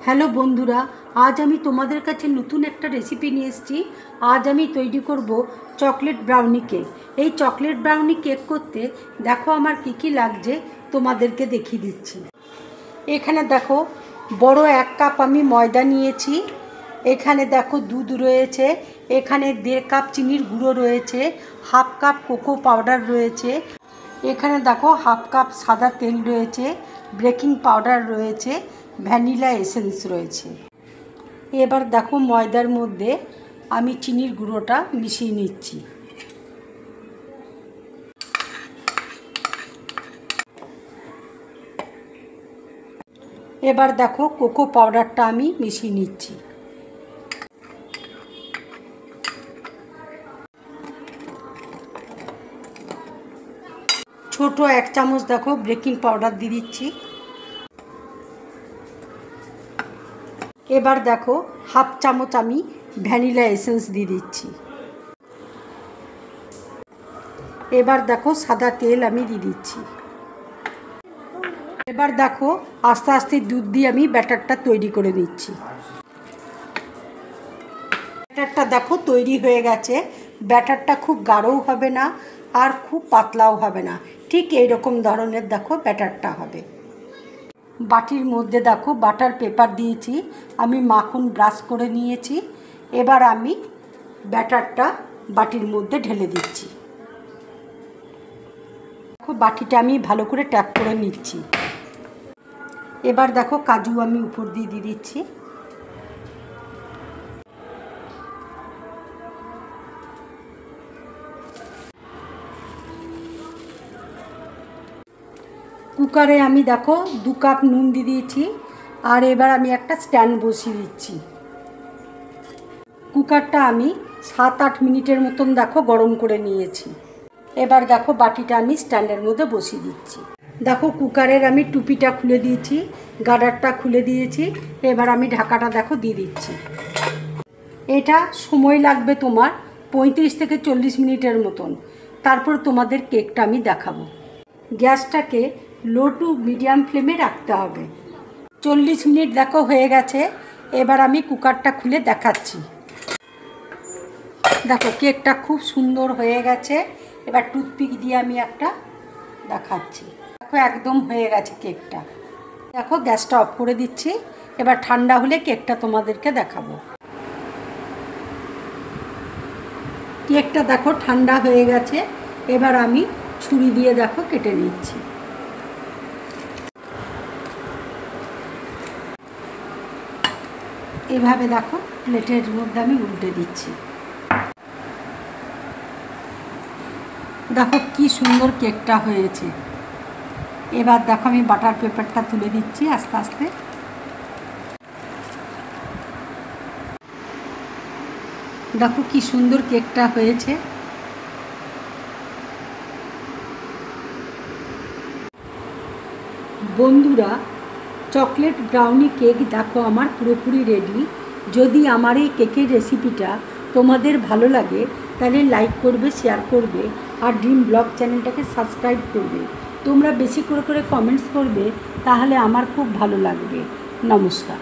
Hello বন্ধুরা, আজ আমি তোমাদের কাছে নতুন একটা রেসিপি নিয়ে এসেছি। আজ আমি তৈরি করব চকলেট ব্রাউনি কেক। এই চকলেট ব্রাউনি কেক করতে দেখো আমার কী কী লাগছে তোমাদেরকে দেখিয়ে দিচ্ছি। এখানে দেখো বড় 1 কাপ আমি ময়দা নিয়েছি। এখানে দেখো দুধ রয়েছে, এখানে 1.5 কাপ চিনির গুঁড়ো রয়েছে, 1/2 কাপ কোকো পাউডার রয়েছে, এখানে দেখো 1/2 কাপ সাদা তেল রয়েছে, বেকিং পাউডার রয়েছে, ভ্যানিলা এসেন্স রয়েছে। এবার দেখো ময়দার মধ্যে আমি চিনির গুঁড়োটা মিশিয়ে নিচ্ছি। এবার দেখো কোকো পাউডারটা আমি মিশিয়ে নিচ্ছি। ছোট 1 চামচ দেখো বেকিং পাউডার দিয়ে দিচ্ছি। এবার দেখো 1/2 চামচ আমি ভ্যানিলা এসেন্স দিয়ে দিচ্ছি। এবার দেখো সাদা তেল আমি দিয়ে দিচ্ছি। এবার দেখো আস্তে আস্তে দুধ দিয়ে আমি ব্যাটারটা তৈরি করে নিচ্ছি। ব্যাটারটা দেখো তৈরি হয়ে গেছে। ব্যাটারটা খুব গাঢ়ও হবে না আর খুব পাতলাও হবে না, ঠিক এইরকম ধরনের দেখো ব্যাটারটা হবে। বাটির মধ্যে দেখো বাটার পেপার দিয়েছি, আমি মাখন ব্রাশ করে নিয়েছি। এবার আমি ব্যাটারটা বাটির মধ্যে ঢেলে দিচ্ছি। দেখো বাটিটা আমি ভালো করে ট্যাপ করে নিচ্ছি। এবার দেখো কাজু আমি উপর দিয়ে দিচ্ছি। কুকারে আমি দেখো 2 কাপ নুন দিয়ে দিয়েছি। আর এবার আমি একটা স্ট্যান্ড বসিয়ে দিচ্ছি। কুকারটা আমি 7-8 মিনিটের মতন দেখো গরম করে নিয়েছি। এবার দেখো বাটিটা আমি স্ট্যান্ডের মধ্যে বসিয়ে দিচ্ছি। দেখো কুকারের আমি টুপিটা খুলে দিয়েছি, গার্ডারটা খুলে দিয়েছি। এবার আমি ঢাকাটা দেখো দিয়ে দিচ্ছি। এটা সময় লাগবে তোমার 35 থেকে 40 মিনিটের মতন। তারপর তোমাদের কেকটা আমি দেখাবো। গ্যাসটাকে লো টু মিডিয়াম ফ্লেমে রাখতে হবে। 40 মিনিট দেখো হয়ে গেছে। এবার আমি কুকারটা খুলে দেখাচ্ছি। দেখো কেকটা খুব সুন্দর হয়ে গেছে। এবার টুথপিক দিয়ে আমি একটা দেখাচ্ছি। দেখো একদম হয়ে গেছে কেকটা। দেখো গ্যাসটা অফ করে দিচ্ছি। এবার ঠান্ডা হলে কেকটা তোমাদেরকে দেখাবো। কেকটা দেখো ঠান্ডা হয়ে গেছে। এবার আমি ছুরি দিয়ে দেখো কেটে নিচ্ছি। এভাবে দেখো প্লেটের মধ্যে আমি উল্টে দিচ্ছি। দেখো কি সুন্দর কেকটা হয়েছে। এবার দেখো আমি বাটার পেপারটা তুলে দিচ্ছি আস্তে আস্তে। দেখো কি সুন্দর কেকটা হয়েছে। বন্ধুরা, চকলেট ব্রাউনি কেক দেখো আমার পুরোপুরি রেডি। যদি আমার এই কেকের রেসিপিটা তোমাদের ভালো লাগে তাহলে লাইক করবে, শেয়ার করবে আর ড্রিম ব্লগ চ্যানেলটাকে সাবস্ক্রাইব করবে। তোমরা বেশি করে কমেন্টস করবে, তাহলে আমার খুব ভালো লাগবে। নমস্কার।